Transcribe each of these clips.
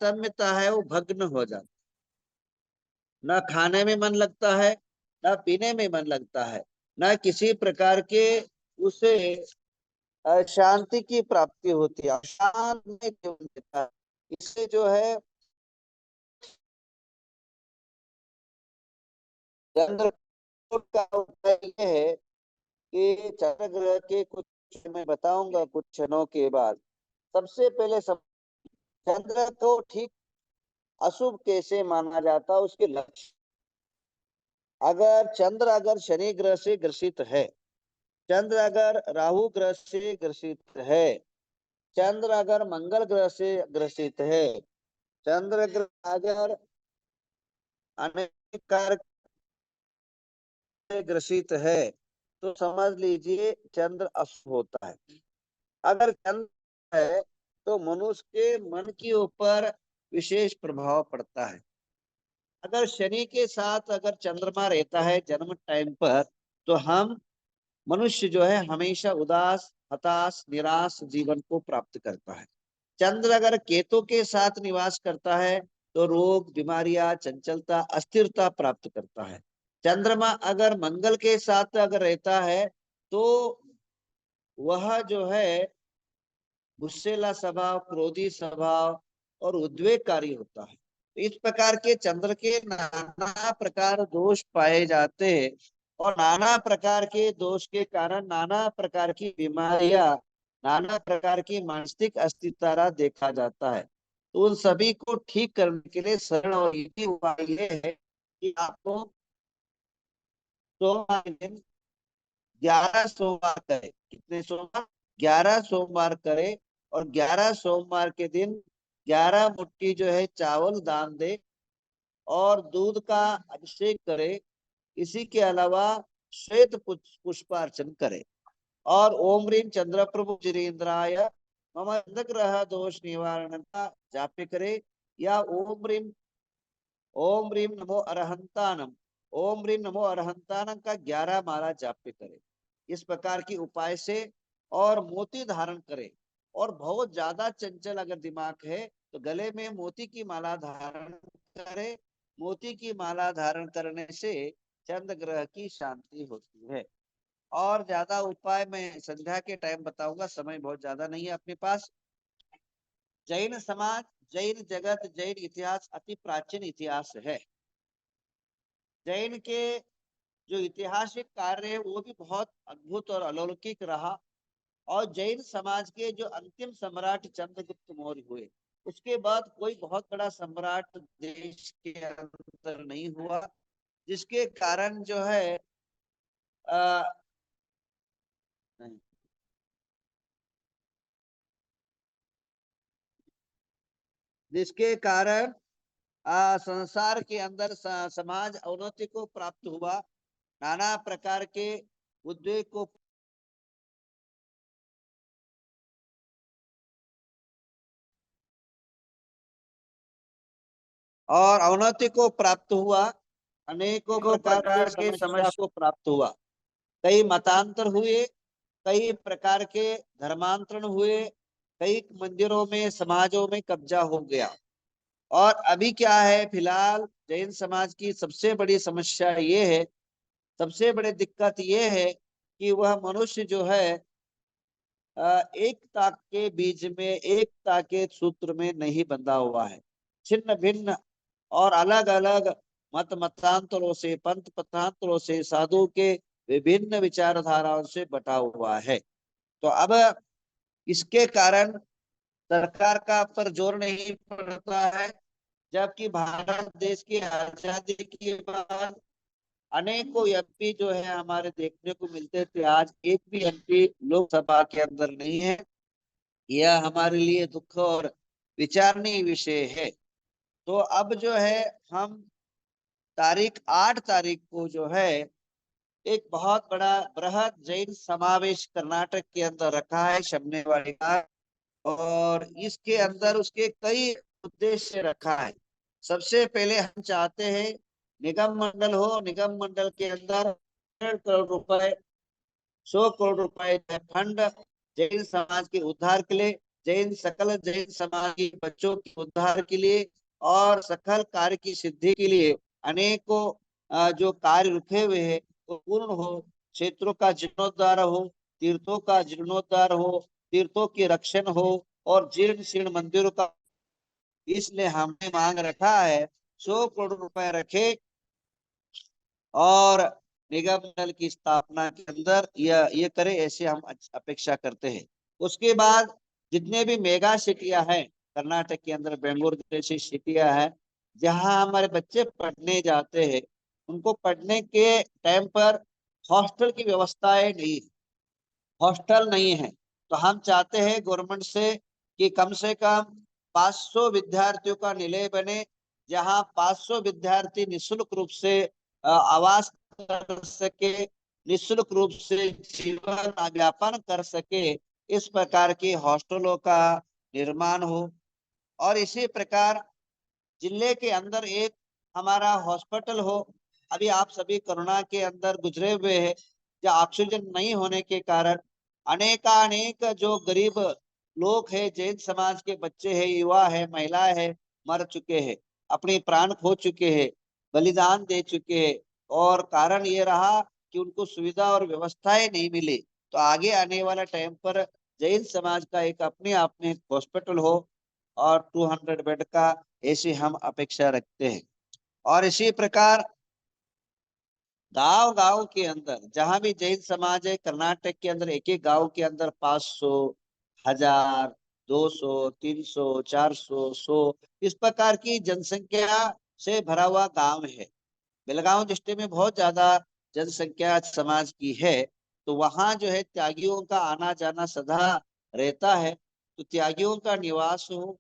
साम्यता है वो भग्न हो जाती, न खाने में मन लगता है, न पीने में मन लगता है, न किसी प्रकार के उसे शांति की प्राप्ति होती है, शांत में जीवन देता है। इससे जो है चंद्र का उपाय यह है कि चंद्र ग्रह के कुछ मैं बताऊंगा कुछ क्षणों के बाद। सबसे पहले चंद्र को ठीक अशुभ कैसे माना जाता है, उसके लक्षण। अगर चंद्र अगर शनि ग्रह से ग्रसित है, चंद्र अगर राहु ग्रह से ग्रसित है, चंद्र अगर मंगल ग्रह से ग्रसित है, चंद्र ग्रह अगर अनेक कारक से ग्रसित है, तो समझ लीजिए चंद्र अशुभ होता है। अगर चंद्र है तो मनुष्य के मन के ऊपर विशेष प्रभाव पड़ता है। अगर शनि के साथ अगर चंद्रमा रहता है जन्म टाइम पर, तो हम मनुष्य जो है हमेशा उदास, हताश, निराश जीवन को प्राप्त करता है। चंद्र अगर केतु के साथ निवास करता है तो रोग, बीमारियां, चंचलता, अस्थिरता प्राप्त करता है। चंद्रमा अगर मंगल के साथ अगर रहता है तो वह जो है गुस्सेला स्वभाव, क्रोधी स्वभाव और उद्वेगकारी होता है। तो इस प्रकार के चंद्र के नाना प्रकार दोष पाए जाते हैं, और नाना प्रकार के दोष के कारण नाना प्रकार की बीमारियां, नाना प्रकार की मानसिक अस्थिरता देखा जाता है। तो उन सभी को ठीक करने के लिए सरल और इजी उपाय ये है कि आपको सोमवार के दिन 11 सोमवार करें। कितने सोमवार? 11 सोमवार करें, और 11 सोमवार के दिन 11 मुट्ठी जो है चावल दान दे और दूध का अभिषेक करे। इसी के अलावा श्वेत पुष्पार्चन करे और ओम ह्रीं चंद्र प्रभु जिरेंद्राय मम ग्रह दोष निवारण का जाप करे, या ओम ह्रीं नमो अरहंतानम, ओम ह्रीं नमो अरहंतानम का 11 माला जाप करे। इस प्रकार की उपाय से और मोती धारण करे। और बहुत ज्यादा चंचल अगर दिमाग है तो गले में मोती की माला धारण करे। मोती की माला धारण करने से चंद्र ग्रह की शांति होती है। और ज्यादा उपाय मैं संध्या के टाइम बताऊंगा, समय बहुत ज्यादा नहीं है अपने पास। जैन समाज, जैन जगत, जैन इतिहास अति प्राचीन इतिहास है। जैन के जो ऐतिहासिक कार्य है वो भी बहुत अद्भुत और अलौकिक रहा। और जैन समाज के जो अंतिम सम्राट चंद्रगुप्त मौर्य हुए, उसके बाद कोई बहुत बड़ा सम्राट देश के अंदर नहीं हुआ, जिसके कारण जो है आ, नहीं, जिसके कारण संसार के अंदर समाज अवनति को प्राप्त हुआ, नाना प्रकार के उद्वेग को और अवनति को प्राप्त हुआ, अनेकों प्रकार के समस्या को प्राप्त हुआ। कई मतांतर हुए, कई प्रकार के धर्मांतरण हुए, कई मंदिरों में, समाजों में कब्जा हो गया। और अभी क्या है, फिलहाल जैन समाज की सबसे बड़ी समस्या ये है, सबसे बड़ी दिक्कत ये है कि वह मनुष्य जो है एकता के बीच में, एकता के सूत्र में नहीं बंधा हुआ है। छिन्न भिन्न और अलग अलग मत मतांतरों से, पंथ पथांतरों से, साधु के विभिन्न विचारधाराओं से बटा हुआ है। तो अब इसके कारण सरकार का पर जोर नहीं पड़ता है। जबकि भारत देश की आजादी के बाद अनेकों एमपी जो है हमारे देखने को मिलते थे, आज एक भी एमपी लोकसभा के अंदर नहीं है। यह हमारे लिए दुख और विचारणीय विषय है। तो अब जो है हम तारीख 8 तारीख को जो है एक बहुत बड़ा बृहद जैन समावेश कर्नाटक के अंदर रखा है, शमनेवाड़ी का। और इसके अंदर उसके कई उद्देश्य रखा है। सबसे पहले हम चाहते हैं निगम मंडल हो, निगम मंडल के अंदर 1.5 करोड़ रुपए, 100 करोड़ रुपए फंड जैन समाज के उद्धार के लिए, सकल जैन समाज के बच्चों के उद्धार के लिए और सकल कार्य की सिद्धि के लिए अनेकों जो कार्य रुके हुए हैं वो पूर्ण हो, क्षेत्रों का जीर्णोद्धार हो, तीर्थों का जीर्णोद्धार हो, तीर्थों की रक्षण हो और जीर्ण शीर्ण मंदिरों का। इसलिए हमने मांग रखा है 100 करोड़ रुपए रखे और निगम मंडल की स्थापना के अंदर ये करे, ऐसे हम अपेक्षा करते हैं। उसके बाद जितने भी मेगा सिटियां हैं कर्नाटक के अंदर, बेंगलुरु जैसी सिटियां हैं जहां हमारे बच्चे पढ़ने जाते हैं, उनको पढ़ने के टाइम पर हॉस्टल की व्यवस्थाएं नहीं, हॉस्टल नहीं है। तो हम चाहते हैं गवर्नमेंट से कम 500 विद्यार्थियों का निलय बने, जहां 500 विद्यार्थी निशुल्क रूप से आवास कर सके, निशुल्क रूप से जीवन व्यापन कर सके। इस प्रकार के हॉस्टलों का निर्माण हो। और इसी प्रकार जिले के अंदर एक हमारा हॉस्पिटल हो। अभी आप सभी कोरोना के अंदर गुजरे हुए हैं, या ऑक्सीजन नहीं होने के कारण अनेकानेक जो गरीब लोग हैं, जैन समाज के बच्चे हैं, युवा है, महिलाएं हैं, मर चुके हैं, अपनी प्राण खो चुके हैं, बलिदान दे चुके हैं। और कारण ये रहा कि उनको सुविधा और व्यवस्थाएं नहीं मिली। तो आगे आने वाला टाइम पर जैन समाज का एक अपने आप में हॉस्पिटल हो और 200 बेड का, ऐसी हम अपेक्षा रखते हैं। और इसी प्रकार गांव गांव के अंदर जहां भी जैन समाज है कर्नाटक के अंदर, एक एक गांव के अंदर 500, 1000, 200, 300, 400, 100 इस प्रकार की जनसंख्या से भरा हुआ गांव है। बेलगांव डिस्ट्रिक्ट में बहुत ज्यादा जनसंख्या समाज की है। तो वहां जो है त्यागियों का आना जाना सदा रहता है। तो त्यागियों का निवास हो,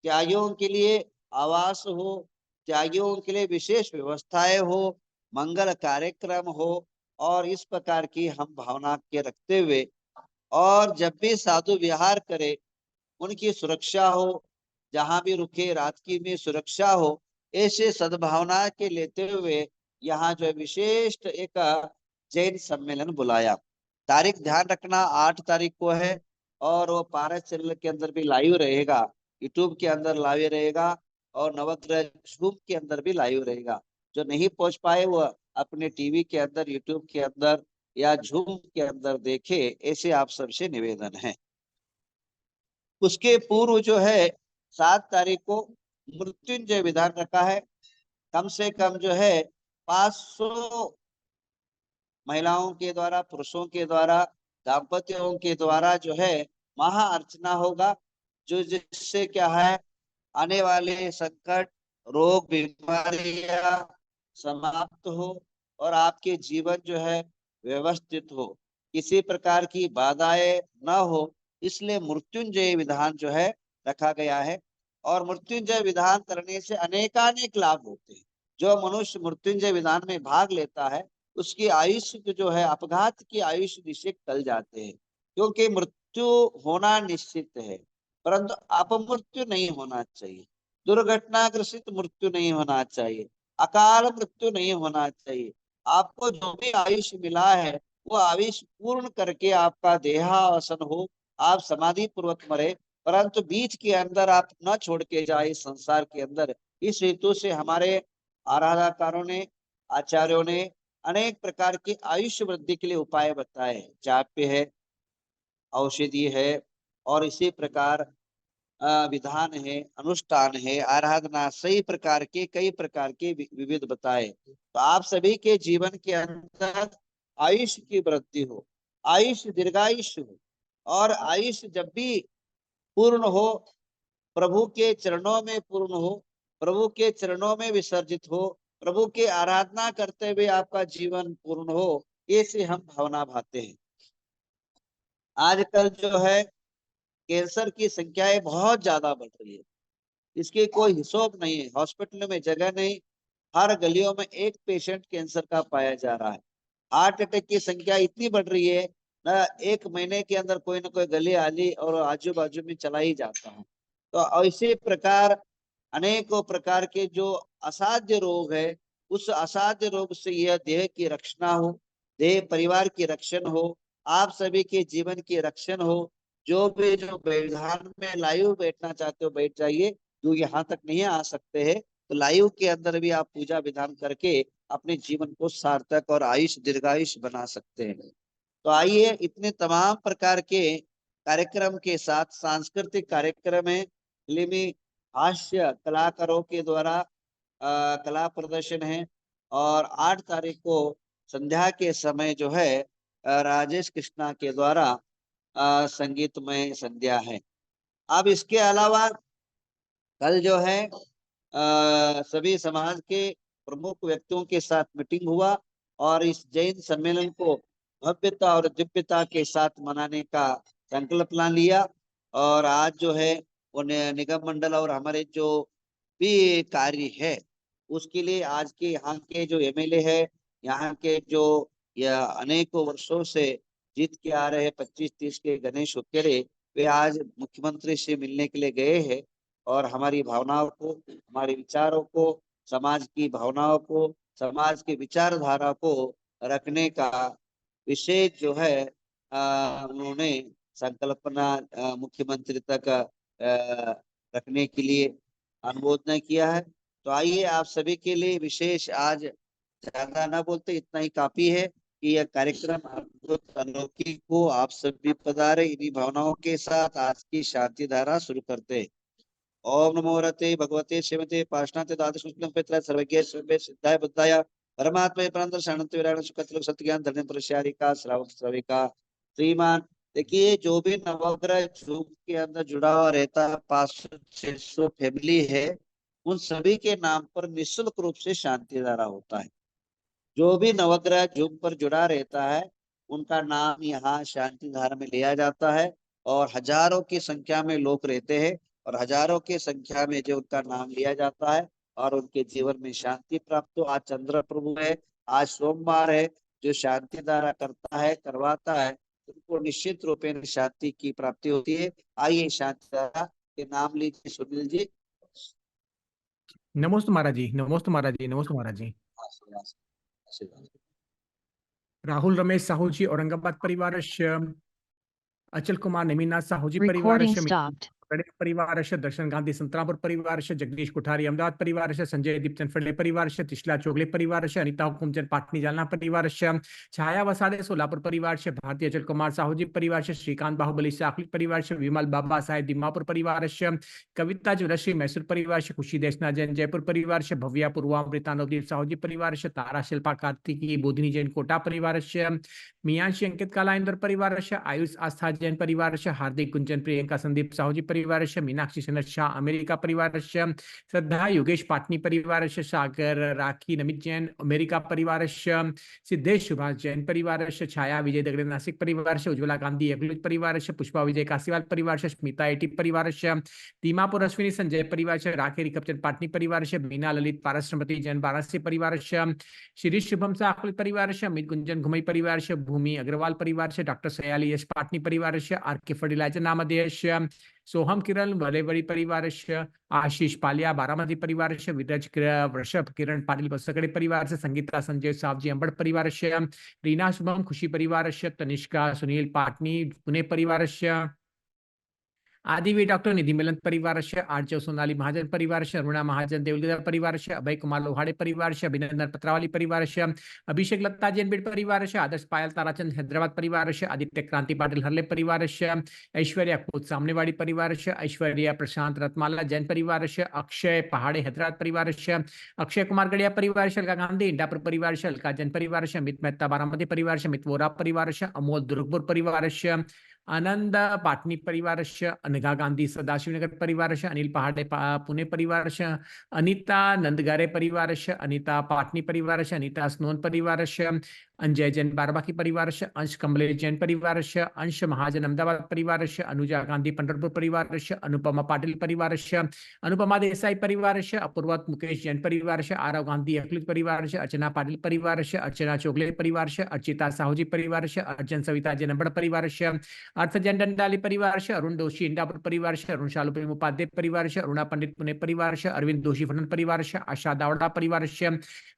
त्यागियों के लिए आवास हो, त्यागियों के लिए विशेष व्यवस्थाएं हो, मंगल कार्यक्रम हो, और इस प्रकार की हम भावना के रखते हुए और जब भी साधु विहार करे उनकी सुरक्षा हो, जहां भी रुके रात की भी सुरक्षा हो, ऐसे सद्भावना के लेते हुए यहाँ जो है विशेष एक जैन सम्मेलन बुलाया। तारीख ध्यान रखना 8 तारीख को है। और वो पारस चैनल के अंदर भी लाइव रहेगा, यूट्यूब के अंदर लाइव रहेगा, और नवग्रह झूम के अंदर भी लाइव रहेगा। जो नहीं पहुंच पाए वो अपने टीवी के अंदर, यूट्यूब के अंदर या झूम के अंदर देखे, ऐसे आप सबसे निवेदन है। उसके पूर्व जो है 7 तारीख को मृत्युंजय विधान रखा है। कम से कम जो है 500 महिलाओं के द्वारा, पुरुषों के द्वारा, दाम्पत्यों के द्वारा जो है महा अर्चना होगा, जो जिससे क्या है आने वाले संकट, रोग, बीमारियां समाप्त हो और आपके जीवन जो है व्यवस्थित हो, किसी प्रकार की बाधाएं न हो। इसलिए मृत्युंजय विधान जो है रखा गया है। और मृत्युंजय विधान करने से अनेकानेक लाभ होते हैं। जो मनुष्य मृत्युंजय विधान में भाग लेता है उसकी आयुष्य जो है, अपघात की आयुष्य निश्चित टल जाते हैं, क्योंकि मृत्यु होना निश्चित है, परंतु अपमृत्यु नहीं होना चाहिए, दुर्घटनाग्रसित मृत्यु नहीं होना चाहिए, अकाल मृत्यु नहीं होना चाहिए। आपको जो भी आयुष्य मिला है वो आयुष्य पूर्ण करके आपका देहावसान हो, आप समाधि पूर्वक मरे, परंतु बीच के अंदर आप न छोड़ के जाए इस संसार के अंदर। इस हेतु से हमारे आराधकारों ने, आचार्यों ने अनेक प्रकार के आयुष्य वृद्धि के लिए उपाय बताए। जाप्य है, औषधि है, और इसी प्रकार विधान है, अनुष्ठान है, आराधना, सही प्रकार के कई प्रकार के विविध बताए। तो आप सभी के जीवन के अंदर आयुष की वृद्धि हो, आयुष दीर्घायुष हो, और आयुष जब भी पूर्ण हो प्रभु के चरणों में पूर्ण हो, प्रभु के चरणों में विसर्जित हो, प्रभु की आराधना करते हुए आपका जीवन पूर्ण हो, ऐसे हम भावना भाते हैं। आजकल जो है कैंसर की संख्याएं बहुत ज्यादा बढ़ रही है, इसकी कोई हिसाब नहीं है, हॉस्पिटल में जगह नहीं, हर गलियों में एक पेशेंट कैंसर का पाया जा रहा है। हार्ट अटैक की संख्या इतनी बढ़ रही है ना, एक महीने के अंदर कोई ना कोई गली आली और आजू बाजू में चला ही जाता है। तो इसी प्रकार अनेकों प्रकार के जो असाध्य रोग है, उस असाध्य रोग से यह देह की रक्षणा हो, देह परिवार की रक्षण हो, आप सभी के जीवन की रक्षण हो, जो मैदान में लाइव बैठना चाहते हो बैठ जाइए, जो यहाँ तक नहीं आ सकते हैं तो लाइव के अंदर भी आप पूजा विधान करके अपने जीवन को सार्थक और आयुष दीर्घायुष बना सकते हैं। तो आइए, इतने तमाम प्रकार के कार्यक्रम के साथ सांस्कृतिक कार्यक्रम है, फिल्मी हास्य कलाकारों के द्वारा कला प्रदर्शन है। और 8 तारीख को संध्या के समय जो है राजेश कृष्णा के द्वारा संगीतमय संध्या है। अब इसके अलावा कल जो है सभी समाज के प्रमुख व्यक्तियों के साथ मीटिंग हुआ और इस जैन सम्मेलन को भव्यता और दिव्यता के साथ मनाने का संकल्प लिया। और आज जो है वो निगम मंडल और हमारे जो भी कार्य है उसके लिए आज के यहाँ के जो एमएलए है, यहाँ के जो या अनेकों वर्षों से जीत के आ रहे 25-30 के गणेश हुक्केरे, वे आज मुख्यमंत्री से मिलने के लिए गए हैं और हमारी भावनाओं को, हमारे विचारों को, समाज की भावनाओं को, समाज की विचारधारा को रखने का विशेष जो है उन्होंने संकल्पना मुख्यमंत्री तक रखने के लिए अनुमोदन किया है। तो आइए, आप सभी के लिए विशेष आज ज्यादा ना बोलते, इतना ही काफी है कि यह कार्यक्रम अद्भुत अनोखी को आप सभी पधारे। इन्हीं भावनाओं के साथ आज की शांति धारा शुरू करते हैं। ओम नमो रते भगवते श्रीमते पार्षणाते द्वादश पित्र सर्वज्ञ सिद्धाय बुद्धाय परमात्मा परंतर शांति विराट सुखत सत्य ज्ञान धर्म प्रसारिका श्रावक श्रविका श्रीमान। देखिए, जो भी नवग्रह युग के अंदर जुड़ा हुआ रहता है, 500-600 फैमिली है, उन सभी के नाम पर निःशुल्क रूप से शांति धारा होता है। जो भी नवग्रह युग पर जुड़ा रहता है उनका नाम यहाँ शांति धारा में लिया जाता है और हजारों की संख्या में लोग रहते हैं और हजारों की संख्या में जो उनका नाम लिया जाता है और उनके जीवन में शांति प्राप्त हो। आज चंद्र प्रभु है, आज सोमवार है, जो शांति धारा करता है, करवाता है, उनको निश्चित रूप में शांति की प्राप्ति होती है। आइए शांति धारा के नाम लीजिए सुनील जी। नमोस्तु महाराज जी, नमोस्तु महाराज जी, नमोस्तु महाराज जी। राहुल रमेश साहू जी औरंगाबाद परिवार, अचल कुमार नेमिनाथ साहू जी परिवार, गणेश परिवार, दर्शन गांधी संतरापुर परिवार, जगदीश कुठारी अहमदाबाद परिवार, संजय दीपचंद फड़े परिवार, तिशला चोगले परिवार, अनिता हुकुमचंद पाटनी जालना परिवार, छाया वसाड़े सोलापुर परिवार, भारतीय अचल कुमार साहू जी परिवार, श्रीकांत बाहुबली साखली परिवार, विमल बाबा साहेब दिमापुर परिवार, कविता जोशी मैसूर परिवार, खुशी देशना जैन जयपुर परिवार, भव्या पूर्वामृता नवदीप साहू जी परिवार, तारा शिल्पा कार्तिकी बोधिनी जैन कोटा परिवार, मियांशी अंकित काला इंदौर परिवार, आयुष आस्था जैन परिवार, हार्दिक गुंजन प्रियंका संदीप साहू जी परिवार, मीनाक्षी सनत शाह अमेरिका परिवार, श्रद्धा योगेश पाटनी परिवार, सागर राखी नमित जैन अमेरिका परिवार, सिद्धेश सुभाष जैन परिवार, छाया विजय दगड़े नासिक परिवार, उज्ज्वला गांधी अगलुज परिवार, पुष्पा विजय कासीवाल परिवार, स्मिता एटी परिवार, दीमापुर अश्विनी संजय परिवार, राखे रिकपचंद पाटनी परिवार, मीना ललित पारश्रमती जैन वाराणसी परिवार, शिरीष शुभम साखल परिवार, अमित गुंजन घुमई परिवार, भूमि अग्रवाल परिवार, डॉक्टर सयाली यश पाटनी परिवार, आर के फर्टिलाइजर नामधेय, सोहम किरण वलेवड़ी परिवार, आशीष पालिया बारामती परिवार, विरज वृषभ किरण पाटिल बसगड़े परिवार, संगीता संजय सावजी अंबड़ परिवार, रीना शुभम खुशी परिवार, तनिष्का सुनील पाटनी पुणे परिवार, आदिवी डॉक्टर निधि मिलन परिवार, आर्चव सोनाली महाजन परिवार, अरुणा महाजन देवलीदार परिवार, अभय कुमार लोहाड़े परिवार, अभिनंदन पत्रावली परिवार, अभिषेक लत्ता जैन परिवार, आदर्श पायल ताराचंद हैदराबाद परिवार, आदित्य क्रांति पाटिल हरले परिवार, ऐश्वर्या खोत सामनेवाड़ी परिवार, ऐश्वर्या प्रशांत रत्माला जैन परिवार, अक्षय पहाड़े हैदराबाद परिवार, अक्षय कुमार गड़िया परिवार, अलका गांधी इंडापुर परिवार, अलका जैन परिवार, अमित मेहता बारामती परिवार, अमित वोरा परिवार, अमोल दुर्गपुर परिवार, आनंद पाटनी परिवार, अनघा गांधी सदाशिवनगर परिवार, अनिल पहाड़े पुणे परिवार, अनिता नंदगारे परिवार, अनिता पाटनी परिवार, अनिता स्नोन परिवार, अंजय जैन बारबाकी परिवार, अंश कमलेश जैन परिवार, अंश महाजन अहमदाबाद परिवार, अनुजा गांधी पंढरपुर परिवार, अनुपमा पाटिल परिवार, अनुपमा देसाई परिवार, अपूर्वा मुकेश जैन परिवार, आरव गांधी अखिल परिवार, अर्चना पाटिल परिवार, अर्चना चोगले परिवार, अर्चिता साहूजी परिवार, अर्जन सविता जैनबड़ परिवार, अर्थ जैन डंडाली परिवार, अरुण दोषी इंडापुर परिवार, अरुण शालू प्रेम उपाध्याय परिवार, अरुणा पंडित पुणे परिवार, अरविंद दोषी फनन परिवार, आशा दावड़ा परिवार,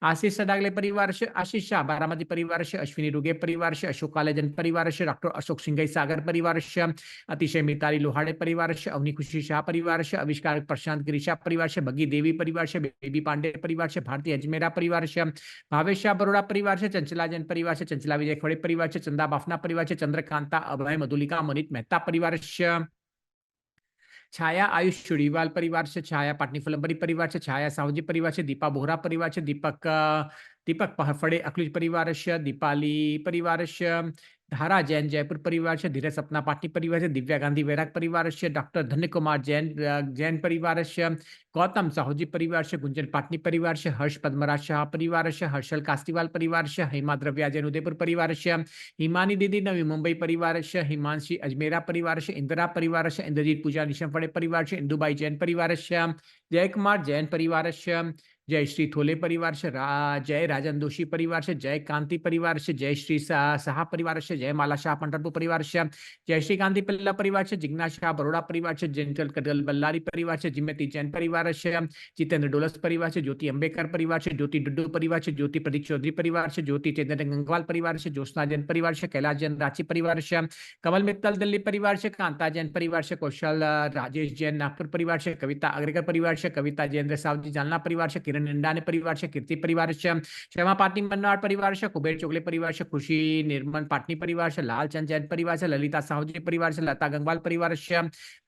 आशीष सदागले परिवार, आशीष शाह बारामती परिवार, परिवारस्य अश्विनी रुगे परिवारस्य अशोक कालेजन परिवारस्य डॉक्टर अशोक सिंघई सागर परिवारस्य अतिशय मिताली लोहाड़े परिवारस्य अवनी खुशी शाह परिवारस्य आविष्कार प्रशांत गिरीशा परिवारस्य भगी देवी परिवारस्य बेबी पांडे परिवारस्य भारती अजमेरा परिवारस्य भावेश शाह बरोड़ा परिवारस्य चंचला जैन परिवारस्य चंचला विजय खड़े परिवारस्य चंदा बाफना परिवारस्य चंद्रकांता अभय मधुलिका मनित मेहता परिवारस्य छाया आयुष चुड़ीवाल परिवार से छाया पाटनी फुलंबरी परिवार से छाया साहूजी परिवार से दीपा बोहरा परिवार से दीपक पहफड़े अखिलेश परिवार से दीपाली परिवार से धारा जैन जयपुर परिवार से धीरज सपना पाटनी परिवार से दिव्या गांधी वैराग परिवार से डॉक्टर धन्य कुमार जैन परिवार से गौतम साहूजी परिवार से गुंजन पाटनी परिवार से हर्ष पद्मराज शाह परिवार से हर्षल कास्तीवाल परिवार से हेमा द्रव्या जैन उदयपुर परिवार से हिमानी दीदी नवी मुंबई परिवार से हिमांशी अजमेरा परिवार से इंदिरा परिवार से इंद्रजीत पूजा निशमफड़े परिवार से इंदुबाई जैन परिवार से जय कुमार जैन परिवार से जय श्री थोले परिवार से जय राजन दोषी परिवार से जय कांति परिवार से जय श्री शाह परिवार से जय माला शाह पंडरपुर परिवार से जय श्री गांधी पिल्ला परिवार से जिग्ना शाह बरोड़ा परिवार से जंटल कटल बल्लारी परिवार से जिम्मती जैन परिवार से जितेंद्र डोलस परिवार से ज्योति अंबेकर परिवार से ज्योति डुड्डू परिवार से ज्योति प्रदीप चौधरी परिवार से ज्योति चंद्र गंगवाल परिवार से ज्योत्सना जैन परिवार से कैलाश जैन रांची परिवार से कमल मित्तल दिल्ली परिवार से कांता जैन परिवार से कौशल राजेश जैन नागपुर परिवार से कविता अग्रकर परिवार से कविता जैन सावजी जालना परिवार से किरण इंडाने परिवार से कीर्ति परिवार से श्यामा पाटनी मनवाड़ परिवार से कुबेर चोगले परिवार से खुशी निर्मल पाटनी परिवार से लालचंद जैन परिवार से ललिता साहूजी परिवार से लता गंगवाल परिवार से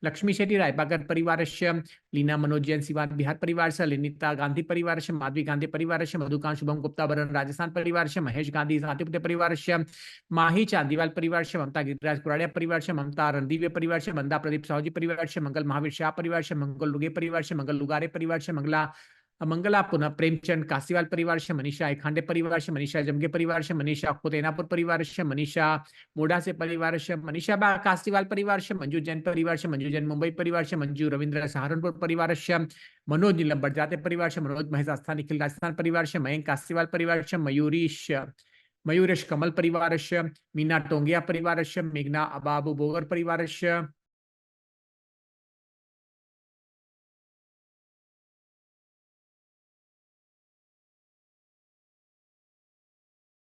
लक्ष्मी शेट्टी रायपागर परिवार से लीना मनोज जैन सिवान बिहार परिवार से लिनिता गांधी परिवार से माधवी गांधी परिवार से मधुकांत शुभम गुप्ता बरन राजस्थान परिवार से महेश गांधी शांतिपुर परिवार से माही चांदीवाल परिवार से ममता गिरिराज कुराड़िया परिवार से ममता रणदीवे परिवार से मंदा प्रदीप साहूजी परिवार से मंगल महावीर शाह परिवार से मंगल लुगे परिवार से मंगल लुगारे परिवार से मंगला पुनः प्रेमचंद कासीवाल परिवार से मनीषा एखांडे परिवार से मनीषा जमगे परिवार से मनीषा कोतेनापुर परिवार से मनीषा मोडा से परिवार से मनीषा कासीवाल परिवार से मंजू जैन परिवार से मंजू जैन मुंबई परिवार से मंजू रविंद्र सहारनपुर परिवार से मनोज नीलम बड़जाते परिवार से मनोज महेश आस्थान निखिल राजस्थान परिवार से मयंक कासीवाल परिवार से मयूरेश कमल परिवार से मीना टोंगिया परिवार से मेघना अबाबू बोगर परिवार से